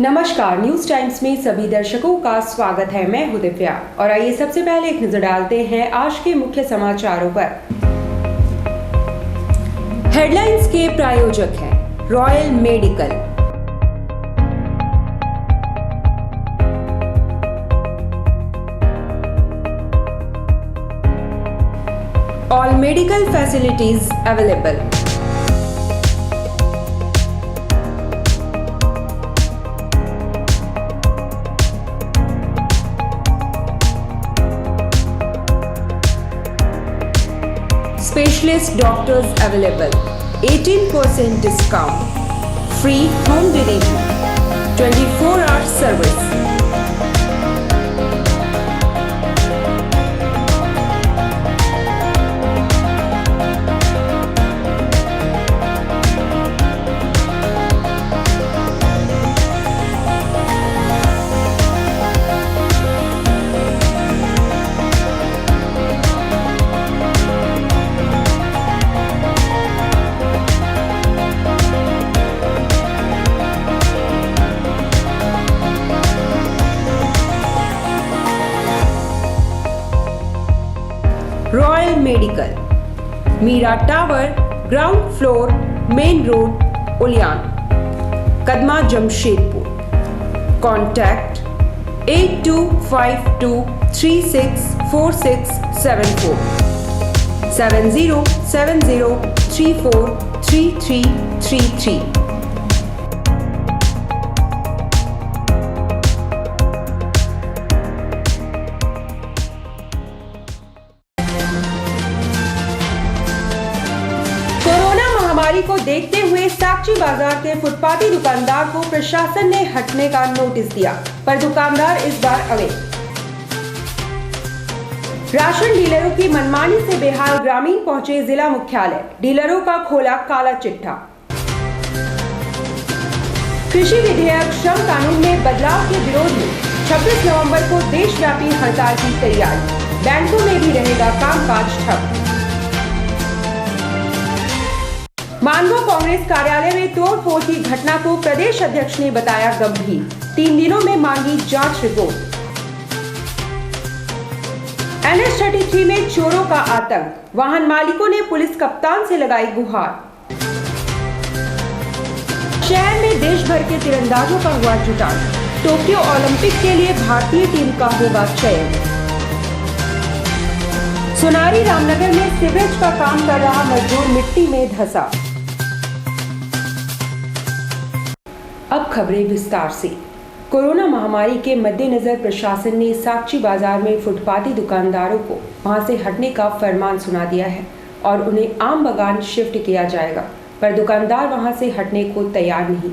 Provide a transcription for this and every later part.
नमस्कार, news times में सभी दर्शकों का स्वागत है। मैं हूं दिव्या और आइए सबसे पहले एक नजर डालते हैं आज के मुख्य समाचारों पर। हेडलाइंस के प्रायोजक हैं royal medical. All medical facilities available. Specialist doctors available. 18% discount. Free home delivery. 24-hour service. Royal medical, Meera tower, ground floor, main road, Uliyan, Kadma, Jamshedpur. Contact 8252364674 7070343333। महामारी को देखते हुए साक्षी बाजार के फुटपाती दुकानदार को प्रशासन ने हटने का नोटिस दिया, पर दुकानदार इस बार अड़े। राशन डीलरों की मनमानी से बेहाल ग्रामीण पहुंचे जिला मुख्यालय, डीलरों का खोला काला चिट्ठा। कृषि विधेयक श्रम कानून में बदलाव के विरोध में 26 नवंबर को देशव्यापी हड़ताल की तैयारी, बैंकों में भी रहेगा कामकाज ठप। मानगो कांग्रेस कार्यालय में तोड़फोड़ की घटना को प्रदेश अध्यक्ष ने बताया गंभीर, 3 दिनों में मांगी जांच रिपोर्ट। NH-33 में चोरों का आतंक, वाहन मालिकों ने पुलिस कप्तान से लगाई गुहार। शहर में देश भर के तीरंदाजों का हुआ जुटान, टोक्यो ओलंपिक के लिए भारतीय टीम का होगा चयन। सोनारी रामनगर में सीवरेज का काम कर रहा मजदूर मिट्टी में धंसा। अब खबरें विस्तार से। कोरोना महामारी के मद्देनजर प्रशासन ने साक्षी बाजार में फुटपाती दुकानदारों को वहां से हटने का फरमान सुना दिया है और उन्हें आम बागान शिफ्ट किया जाएगा, पर दुकानदार वहां से हटने को तैयार नहीं।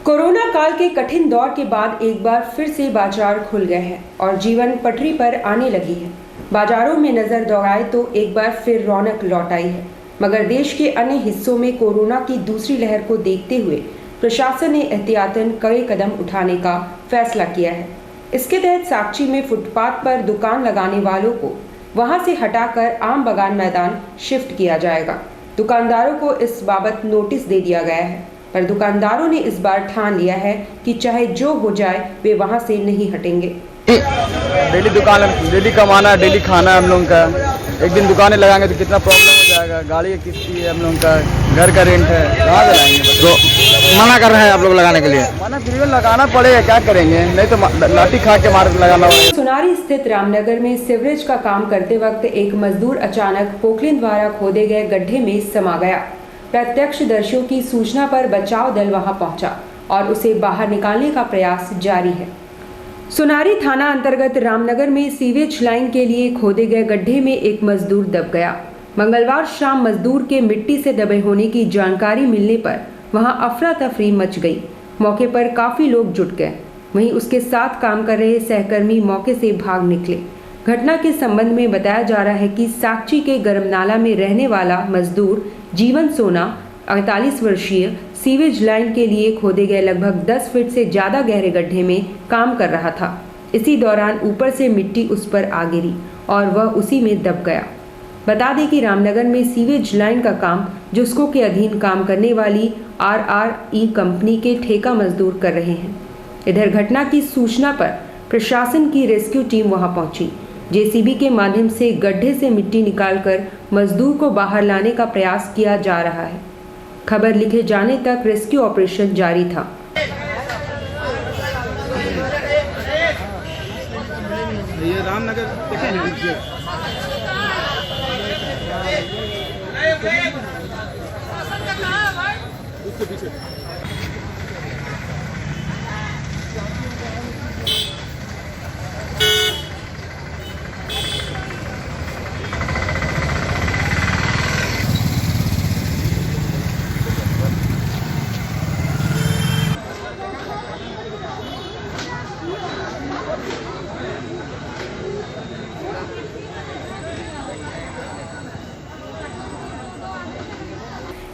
कोरोना काल के कठिन दौर के बाद एक बार फिर से बाजार खुल गए हैं और जीवन पटरी पर आने लगी है। बाजारों में नजर दौड़ाए तो एक बार फिर रौनक लौट आई है, मगर देश के अन्य हिस्सों में कोरोना की दूसरी लहर को देखते हुए प्रशासन ने एहतियातन कड़े कदम उठाने का फैसला किया है। इसके तहत साक्षी में फुटपाथ पर दुकान लगाने वालों को वहां से हटाकर आम बागान मैदान शिफ्ट किया जाएगा। दुकानदारों को इस बाबत नोटिस दे दिया गया है, पर दुकानदारों ने इस बार ठान लिया है कि चाहे जो हो जाए वे वहां से नहीं हटेंगे। डेली दुकान, डेली कमाना, डेली खाना हम लोगों का। एक दिन दुकानें लगाएंगे तो कितना प्रॉब्लम हो जाएगा। गाड़ी की किस्ती है हम लोगों का, घर का रेंट है, कहाँ से लाएंगे? तो मना कर रहे हैं आप लोग लगाने के लिए? मना फिर भी लगाना पड़ेगा, क्या करेंगे, नहीं तो लाठी खा के मार लगाना होगा। सोनारी स्थित रामनगर में सीवरेज का काम करते वक्त एक मजदूर अचानक पोकलिन द्वारा खोदे गए गड्ढे में समा गया। प्रत्यक्षदर्शियों की सूचना पर बचाव दल वहां पहुंचा और उसे बाहर निकालने का प्रयास जारी है। सोनारी थाना अंतर्गत रामनगर में सीवेज लाइन के लिए खोदे गए गड्ढे में एक मजदूर दब गया। मंगलवार शाम मजदूर के मिट्टी से दबे होने की जानकारी मिलने पर वहां अफरा तफरी मच गई। मौके पर काफी लोग जुट गए। वहीं उसके साथ काम कर रहे सहकर्मी मौके से भाग निकले। घटना के संबंध में बताया जा रहा है कि साक्षी के गरमनाला में रहने वाला मजदूर जीवन सोना 48 वर्षीय सीवेज लाइन के लिए खोदे गए लगभग 10 फीट से ज़्यादा गहरे गड्ढे में काम कर रहा था। इसी दौरान ऊपर से मिट्टी उस पर आ गिरी और वह उसी में दब गया। बता दें कि रामनगर में सीवेज लाइन का काम जुस्को के अधीन काम करने वाली RRE कंपनी के ठेका मजदूर कर रहे हैं। इधर घटना की सूचना पर प्रशासन की रेस्क्यू टीम वहां पहुंची। जेसीबी के माध्यम से गड्ढे से मिट्टी निकालकर मजदूर को बाहर लाने का प्रयास किया जा रहा है। खबर लिखे जाने तक रेस्क्यू ऑपरेशन जारी था। ये रामनगर उसके पीछे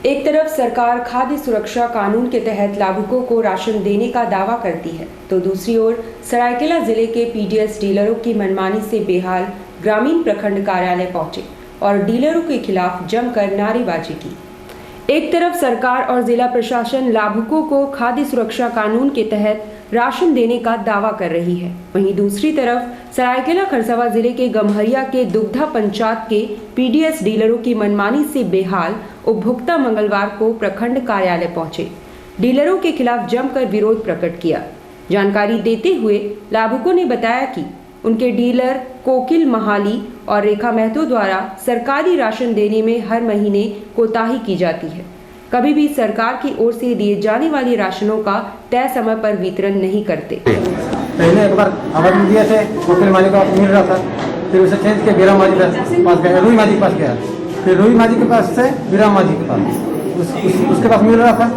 एक तरफ सरकार खाद्य सुरक्षा कानून के तहत लाभुकों को राशन देने का दावा करती है, तो दूसरी ओर सरायकेला जिले के पीडीएस डीलरों की मनमानी से बेहाल ग्रामीण प्रखंड कार्यालय पहुंचे और डीलरों के खिलाफ जमकर नारेबाजी की। एक तरफ सरकार और जिला प्रशासन लाभुकों को खाद्य सुरक्षा कानून के तहत राशन देने का दावा कर रही है, वहीं दूसरी तरफ सरायकेला खरसावां जिले के गम्हरिया के दुग्धा पंचायत के पीडीएस डीलरों की मनमानी से बेहाल उपभोक्ता मंगलवार को प्रखंड कार्यालय पहुंचे। डीलरों के खिलाफ जमकर विरोध प्रकट किया। जानकारी देते हुए लाभुकों ने बताया कि उनके डीलर कोकिल महाली और रेखा महतो द्वारा सरकारी राशन देने में हर महीने कोताही की जाती है। कभी भी सरकार की ओर से दिए जाने वाले राशनों का तय समय पर वितरण नहीं करते। पहले एक बार आवाज दिए थे, कोकिल माली को मिल रहा था, फिर उसे चेंज के बीरा माली के पास गया, रूई माली के पास गया, फिर रूई माली के पास से बीरा माली के पास उसके पास मिल रहा था,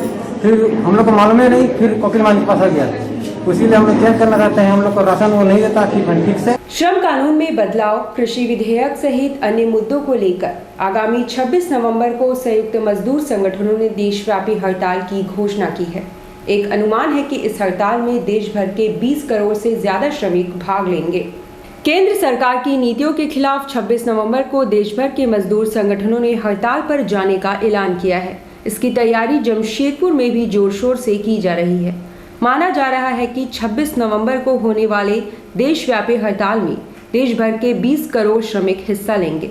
फिर हम लोग को मालूम ही नहीं, फिर कोकिल माली के पास आ गया। इसीलिए हम लोग चेंज करना चाहते हैं, हम लोग को राशन वो नहीं देता ठीक से। श्रम कानून में बदलाव, कृषि विधेयक सहित अन्य मुद्दों को लेकर आगामी 26 नवंबर को संयुक्त मजदूर संगठनों ने देशव्यापी हड़ताल की घोषणा की है। एक अनुमान है कि इस हड़ताल में देश भर के 20 करोड़ से ज्यादा श्रमिक भाग लेंगे। केंद्र सरकार की नीतियों के खिलाफ 26 नवंबर को देश भर के मजदूर संगठनों ने हड़ताल पर जाने का ऐलान किया है। इसकी तैयारी जमशेदपुर में भी जोर शोर से की जा रही है। माना जा रहा है कि 26 नवंबर को होने वाले देशव्यापी हड़ताल में देश भर के 20 करोड़ श्रमिक हिस्सा लेंगे।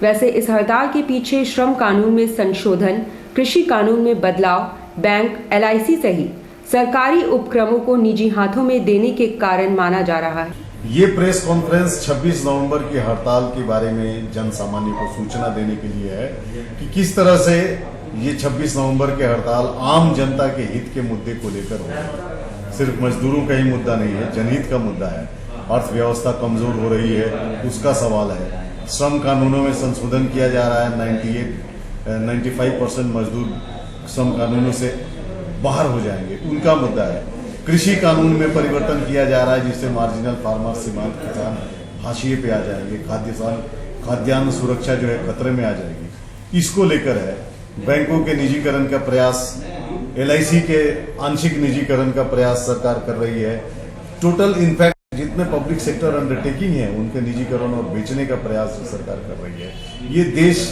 वैसे इस हड़ताल के पीछे श्रम कानून में संशोधन, कृषि कानून में बदलाव, बैंक, एलआईसी सहित सरकारी उपक्रमों को निजी हाथों में देने के कारण माना जा रहा है। ये प्रेस कॉन्फ्रेंस 26 नवंबर की हड़ताल के बारे में जन सामान्य को सूचना देने के लिए है कि किस तरह से ये 26 नवंबर के हड़ताल आम जनता के हित के मुद्दे को लेकर हो। सिर्फ मजदूरों का ही मुद्दा नहीं है, जनहित का मुद्दा है। अर्थव्यवस्था कमजोर हो रही है, उसका सवाल है। श्रम कानूनों में संशोधन किया जा रहा है, 95% मजदूर श्रम कानूनों से बाहर हो जाएंगे, उनका मुद्दा है। कृषि कानून में परिवर्तन किया जा रहा है जिससे मार्जिनल फार्मर, सीमांत किसान हाशिए पे आ जाएंगे, खाद्यान्न सुरक्षा जो है खतरे में आ जाएगी। इसको लेकर है बैंकों के निजीकरण का प्रयास, एलआईसी के आंशिक निजीकरण का प्रयास सरकार कर रही है। टोटल इनफैक्ट जितने पब्लिक सेक्टर अंडरटेकिंग है उनके निजीकरण और बेचने का प्रयास सरकार कर रही है। ये देश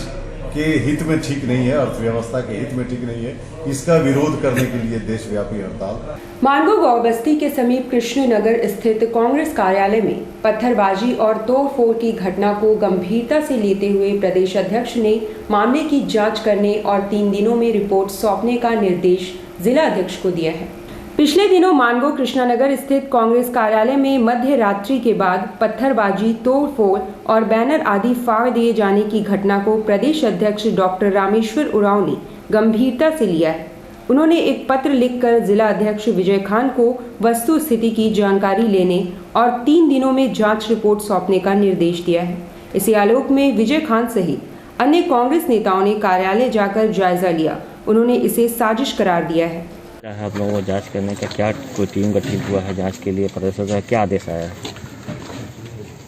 के हित में ठीक नहीं है, अर्थव्यवस्था के हित में ठीक नहीं है। इसका विरोध करने के लिए देशव्यापी हड़ताल। मानगो गांव बस्ती के समीप कृष्णनगर स्थित कांग्रेस कार्यालय में पत्थरबाजी और तोड़फोड़ की घटना को गंभीरता से लेते हुए प्रदेश अध्यक्ष ने मामले की जांच करने और 3 दिनों में रिपोर्ट सौंपने का निर्देश जिला अध्यक्ष को दिया है। पिछले दिनों मानगो कृष्णानगर स्थित कांग्रेस कार्यालय में मध्य रात्रि के बाद पत्थरबाजी, तोड़फोड़ और बैनर आदि फाड़ दिए जाने की घटना को प्रदेश अध्यक्ष डॉक्टर रामेश्वर उरांव ने गंभीरता से लिया है। उन्होंने एक पत्र लिखकर जिला अध्यक्ष विजय खान को वस्तु स्थिति की जानकारी लेने और 3 दिनों में जांच रिपोर्ट सौंपने का निर्देश दिया है। इसी आलोक में विजय खान सहित अन्य कांग्रेस नेताओं ने कार्यालय जाकर जायजा लिया। उन्होंने इसे साजिश करार दिया है। आप लोगों को जांच करने का क्या कोई टीम गठित हुआ है जांच के लिए? प्रदेश अध्यक्ष क्या आदेश आया है?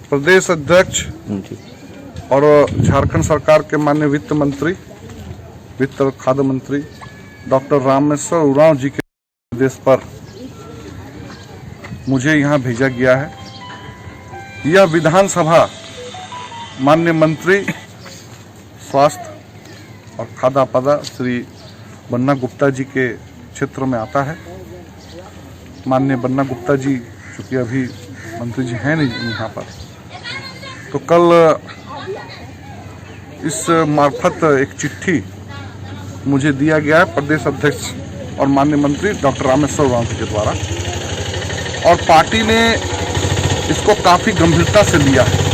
प्रदेश अध्यक्ष और झारखंड सरकार के माननीय वित्त मंत्री, वित्त और खाद्य मंत्री डॉक्टर रामेश्वर उरांव जी के निर्देश पर मुझे यहाँ भेजा गया है। यह विधानसभा माननीय मंत्री स्वास्थ्य और खाद्य आपादा श्री बन्ना गुप्ता जी के क्षेत्र में आता है। माननीय बन्ना गुप्ता जी, चूँकि अभी मंत्री जी हैं नहीं यहाँ पर, तो कल इस मार्फत एक चिट्ठी मुझे दिया गया है प्रदेश अध्यक्ष और माननीय मंत्री डॉक्टर रामेश्वर उरांव जी के द्वारा, और पार्टी ने इसको काफ़ी गंभीरता से लिया है।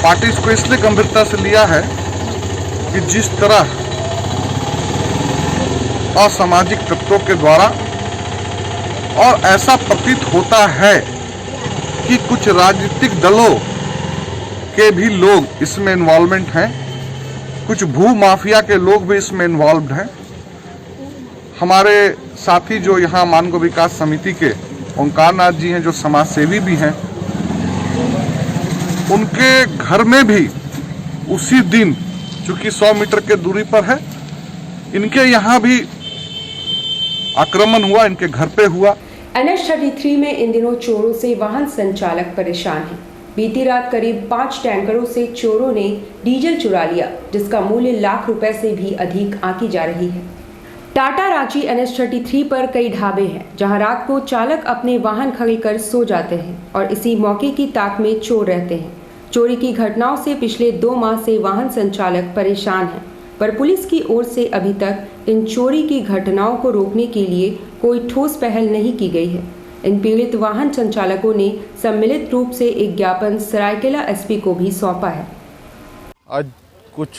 पार्टी इसको इसलिए गंभीरता से लिया है कि जिस तरह असामाजिक तत्वों के द्वारा, और ऐसा प्रतीत होता है कि कुछ राजनीतिक दलों के भी लोग इसमें इन्वॉल्वमेंट हैं, कुछ भू माफिया के लोग भी इसमें इन्वॉल्व हैं। हमारे साथी जो यहाँ मानव विकास समिति के ओंकार नाथ जी हैं, जो समाज सेवी भी हैं, उनके घर में भी उसी दिन, चूंकि 100 मीटर के दूरी पर है, इनके यहाँ भी आक्रमण हुआ, इनके घर पे हुआ। NH-33 में इन दिनों चोरों से वाहन संचालक परेशान हैं। बीती रात करीब 5 टैंकरों से चोरों ने डीजल चुरा लिया, जिसका मूल्य लाख रुपए से भी अधिक आंकी जा रही है। टाटा रांची NH-33 पर कई ढाबे हैं, जहां रात को चालक अपने वाहन खरीदकर सो जाते हैं और इसी मौके की ताक में चोर रहते हैं। चोरी की घटनाओं से पिछले 2 माह से वाहन संचालक परेशान हैं, पर पुलिस की ओर से अभी तक इन चोरी की घटनाओं को रोकने के लिए कोई ठोस पहल नहीं की गई है। इन पीड़ित वाहन संचालकों ने सम्मिलित रूप से एक ज्ञापन सरायकेला SP को भी सौंपा है। आज कुछ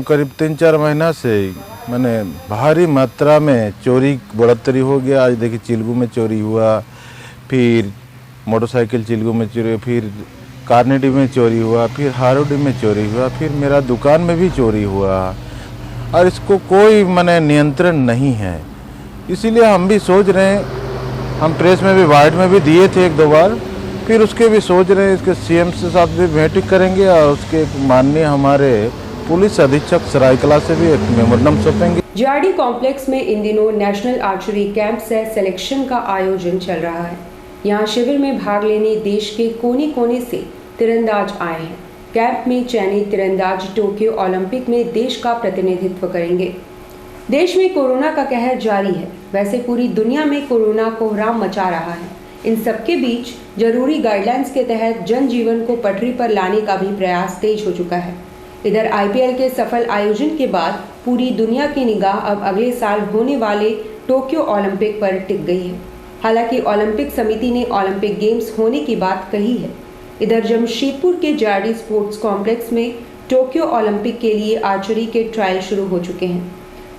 करीब 3-4 महीना से मैंने भारी मात्रा में चोरी बढ़ोतरी हो गया। आज देखिए चिल्गू में चोरी हुआ, फिर मोटरसाइकिल चिल्गू में चोरी हुआ, फिर कारनेडी में चोरी हुआ, फिर हारोडी में चोरी हुआ, फिर मेरा दुकान में भी चोरी हुआ, और इसको कोई माने नियंत्रण नहीं है। इसीलिए हम भी सोच रहे हैं, हम प्रेस में भी वार्ड में भी दिए थे 1-2 बार, फिर उसके भी सोच रहे हैं इसके CM से साथ भी भेंट करेंगे और उसके माननीय हमारे पुलिस अधीक्षक सरायकला से भी एक मेमोरेंडम सौंपेंगे। GRD कॉम्प्लेक्स में इन दिनों नेशनल आर्चरी कैंप से सिलेक्शन का आयोजन चल रहा है। यहाँ शिविर में भाग लेने देश के कोने कोने से तीरंदाज आए हैं। कैंप में चयनित तीरंदाज टोक्यो ओलंपिक में देश का प्रतिनिधित्व करेंगे। देश में कोरोना का कहर जारी है, वैसे पूरी दुनिया में कोरोना कोहराम मचा रहा है। इन सबके बीच जरूरी गाइडलाइंस के तहत जनजीवन को पटरी पर लाने का भी प्रयास तेज हो चुका है। इधर IPL के सफल आयोजन के बाद पूरी दुनिया की निगाह अब अगले साल होने वाले टोक्यो ओलंपिक पर टिक गई है। हालांकि ओलंपिक समिति ने ओलंपिक गेम्स होने की बात कही है। इधर जमशेदपुर के GRD स्पोर्ट्स कॉम्प्लेक्स में टोक्यो ओलंपिक के लिए आर्चरी के ट्रायल शुरू हो चुके हैं,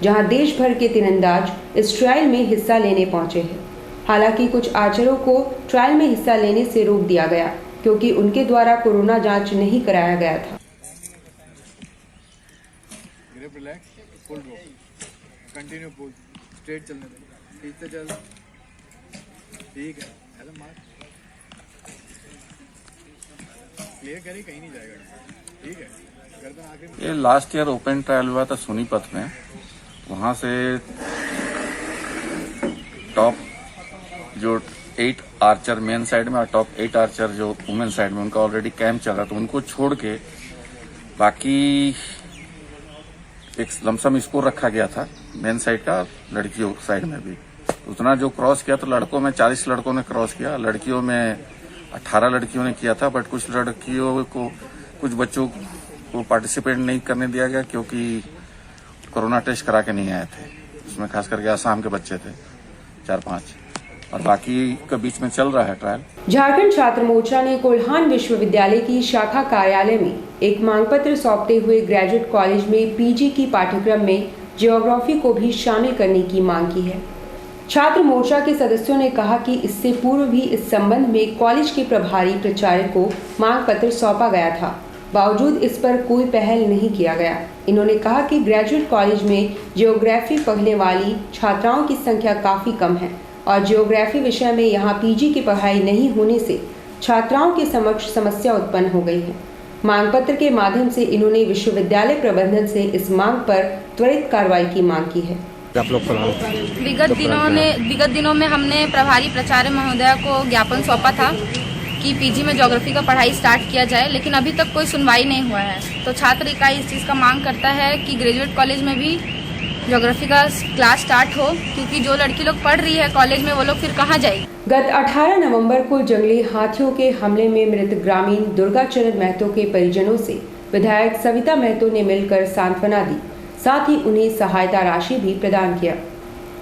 जहां देश भर के तीरंदाज इस ट्रायल में हिस्सा लेने पहुंचे हैं। हालांकि कुछ आर्चरों को ट्रायल में हिस्सा लेने से रोक दिया गया, क्योंकि उनके द्वारा कोरोना जांच नहीं कराया गया था। कंटिन्यू पुल स्ट्रेट चलने दे, ठीक से चल, ठीक है, ऐसा मार क्लियर करी, कहीं नहीं जाएगा, ठीक है। गर्दन आगे। ये लास्ट ईयर ओपन ट्रायल हुआ था सोनीपत में, वहाँ से टॉप जो 8 आर्चर मेन साइड में और टॉप 8 आर्चर जो वुमेन साइड में, उनका ऑलरेडी कैंप चल रहा था, उनको छोड़ के बाकी एक लमसम स्कोर रखा गया था मेन साइड का, लड़कियों साइड में भी उतना जो क्रॉस किया, तो लड़कों में 40 लड़कों ने क्रॉस किया, लड़कियों में 18 लड़कियों ने किया था। बट कुछ लड़कियों को, कुछ बच्चों को पार्टिसिपेट नहीं करने दिया गया, क्योंकि कोरोना टेस्ट करा के नहीं आए थे। उसमें खास करके आसाम के बच्चे थे 4-5, और बाकी के बीच में चल रहा है ट्रायल। झारखंड छात्र मोर्चा ने कोल्हान विश्वविद्यालय की शाखा कार्यालय में एक मांग पत्र सौंपते हुए ग्रेजुएट कॉलेज में PG की पाठ्यक्रम में ज्योग्राफी को भी शामिल करने की मांग की है। छात्र मोर्चा के सदस्यों ने कहा कि इससे पूर्व भी इस संबंध में कॉलेज के प्रभारी प्राचार्य को मांग पत्र सौंपा गया था, बावजूद इस पर कोई पहल नहीं किया गया। इन्होंने कहा कि ग्रेजुएट कॉलेज में ज्योग्राफी पढ़ने वाली छात्राओं की संख्या काफ़ी कम है और ज्योग्राफी विषय में यहाँ PG की पढ़ाई नहीं होने से छात्राओं के समक्ष समस्या उत्पन्न हो गई है। मांग पत्र के माध्यम से इन्होंने विश्वविद्यालय प्रबंधन से इस मांग पर त्वरित कार्रवाई की मांग की है। विगत दिनों में हमने प्रभारी प्राचार्य महोदया को ज्ञापन सौंपा था कि PG में ज्योग्राफी का पढ़ाई स्टार्ट किया जाए, लेकिन अभी तक कोई सुनवाई नहीं हुआ है। तो छात्र इकाई इस चीज़ का मांग करता है कि ग्रेजुएट कॉलेज में भी ज्योग्राफी का क्लास स्टार्ट हो, क्योंकि जो लड़की लोग पढ़ रही है कॉलेज में वो लोग फिर कहाँ जाएगी। गत 18 नवंबर को जंगली हाथियों के हमले में मृत ग्रामीण दुर्गाचरण महतो के परिजनों से विधायक सविता महतो ने मिलकर सांत्वना दी, साथ ही उन्हें सहायता राशि भी प्रदान किया।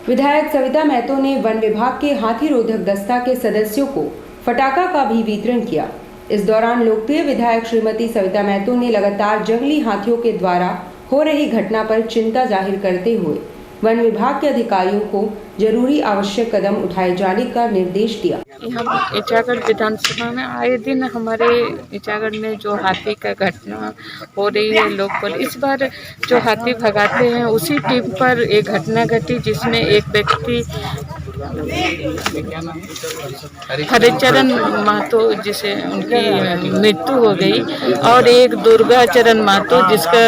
विधायक सविता महतो ने वन विभाग के हाथी रोधक दस्ता के सदस्यों को फटाका का भी वितरण किया। इस दौरान लोकप्रिय विधायक श्रीमती सविता महतो ने लगातार जंगली हाथियों के द्वारा हो रही घटना पर चिंता जाहिर करते हुए वन विभाग के अधिकारियों को जरूरी आवश्यक कदम उठाए जाने का निर्देश दिया। यहाँ ईचागढ़ विधानसभा में आए दिन हमारे ईचागढ़ में जो हाथी का घटना हो रही है, लोग पर इस बार जो हाथी भगाते हैं उसी टीम पर एक घटना घटी जिसमें एक व्यक्ति हरिचरण महतो जिसे उनकी मृत्यु हो गई और एक दुर्गाचरण महतो जिसका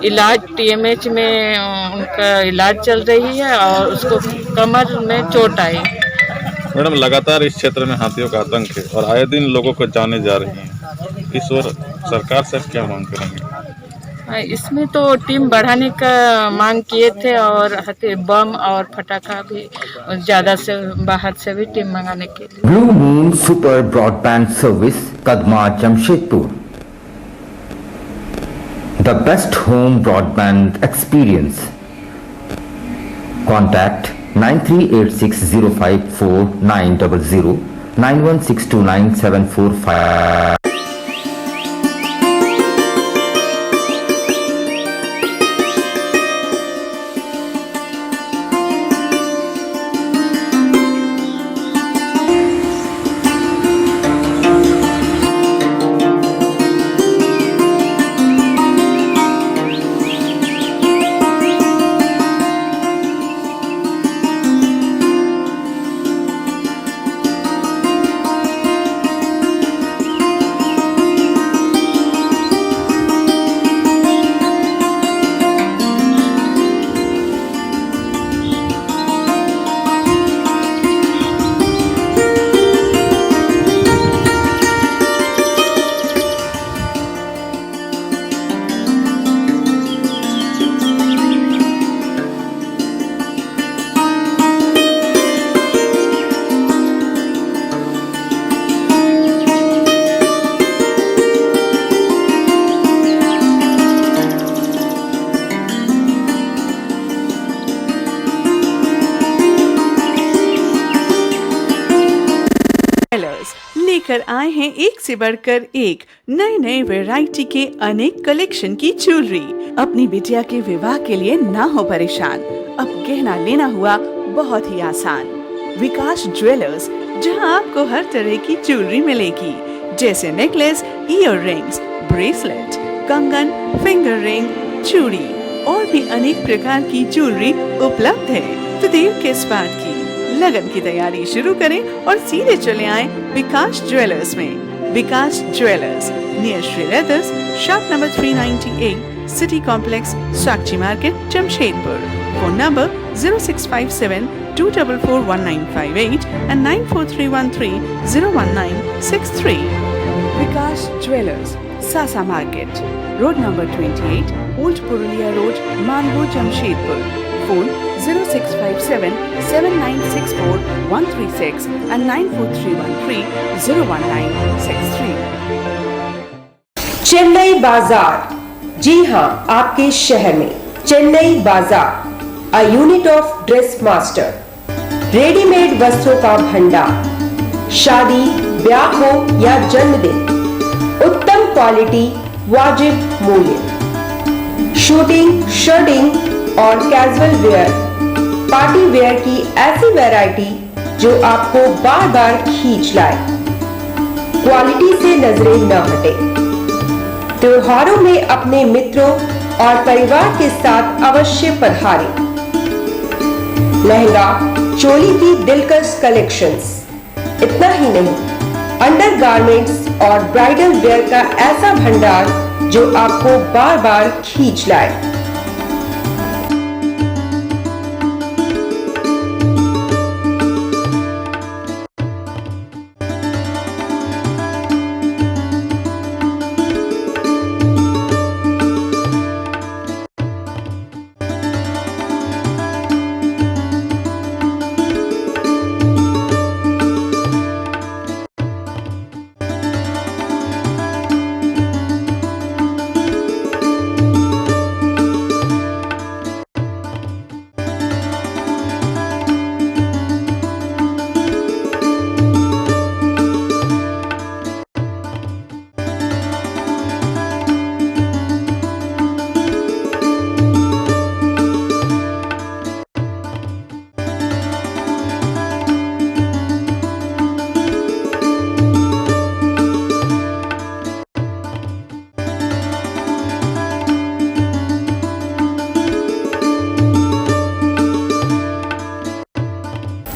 इलाज टीएमएच में उनका इलाज चल रही है और उसको कमर में चोट आई। मैडम, लगातार इस क्षेत्र में हाथियों का आतंक है और आए दिन लोगों को जाने जा रही हैं। इस ओर सरकार से क्या मांग करेंगे? इसमें तो टीम बढ़ाने का मांग किए थे और बम और फटाका भी ज्यादा से बाहर से भी टीम मंगाने के लिए। Blue moon super broadband service, Kadma, Jamshedpur. The best home broadband experience. Contact 9386054900 91629745. लेकर आए हैं एक से बढ़कर एक नए नए वैरायटी के अनेक कलेक्शन की ज्वेलरी। अपनी बिटिया के विवाह के लिए ना हो परेशान, अब गहना लेना हुआ बहुत ही आसान। विकास ज्वेलर्स, जहां आपको हर तरह की ज्वेलरी मिलेगी, जैसे नेकलेस, ईयर रिंग्स, ब्रेसलेट, कंगन, फिंगर रिंग, चूड़ी और भी अनेक प्रकार की ज्वेलरी उपलब्ध है। तो देर किस बात की, लगन की तैयारी शुरू करें और सीधे चले आए विकास ज्वेलर्स में। Vikas jewellers, near Shri leathers, shop number 398, city complex, Sakshi market, Jamshedpur. Phone number 0657-244-1958 and 94313-01963। Vikas jewellers, सासा market, road number 28, old Purulia road, Mango, Jamshedpur. Phone 0657-7964-136 and 94313-01963। Chennai Bazaar, जी हां, आपके शहर में Chennai Bazaar, a unit of dress master, readymade वस्त्रों का भंडार। शादी, ब्याह हो या जन्मदिन, उत्तम क्वालिटी, वाजिब मूल्य। शूटिंग, शर्टिंग और कैजुअल वेयर, पार्टी वेयर की ऐसी वैरायटी जो आपको बार बार खींच लाए, क्वालिटी से नजरें न हटे। त्योहारों में अपने मित्रों और परिवार के साथ अवश्य पधारें। लहंगा, चोली की दिलकश कलेक्शंस। इतना ही नहीं, अंडरगारमेंट्स और ब्राइडल वेयर का ऐसा भंडार जो आपको बार बार खींच लाए।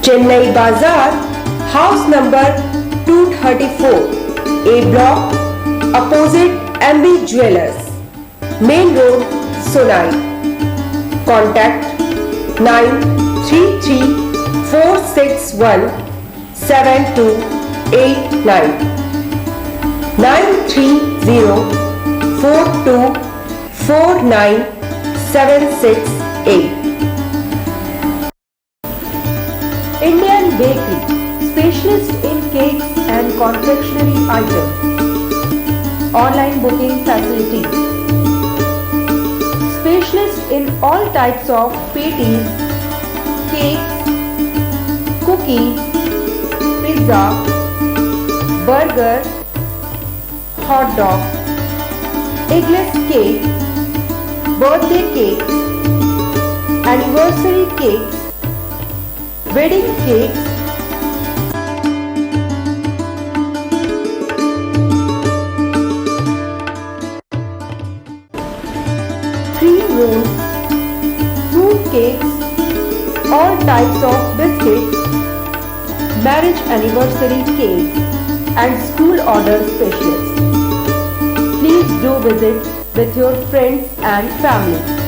Chennai Bazaar, house number 234, A block, opposite MB Jewelers, Main Road, Sonai. Contact 933-461-7289, 930-4249-768. Indian Bakery, specialist in cakes and confectionery items. Online booking facilities. Specialist in all types of patties, cakes, cookies, pizza, burger, hot dog, eggless cake, birthday cake, anniversary cakes, wedding cakes, cream rolls, fruit cakes, all types of biscuits, marriage anniversary cakes, and school order specialists. Please do visit with your friends and family.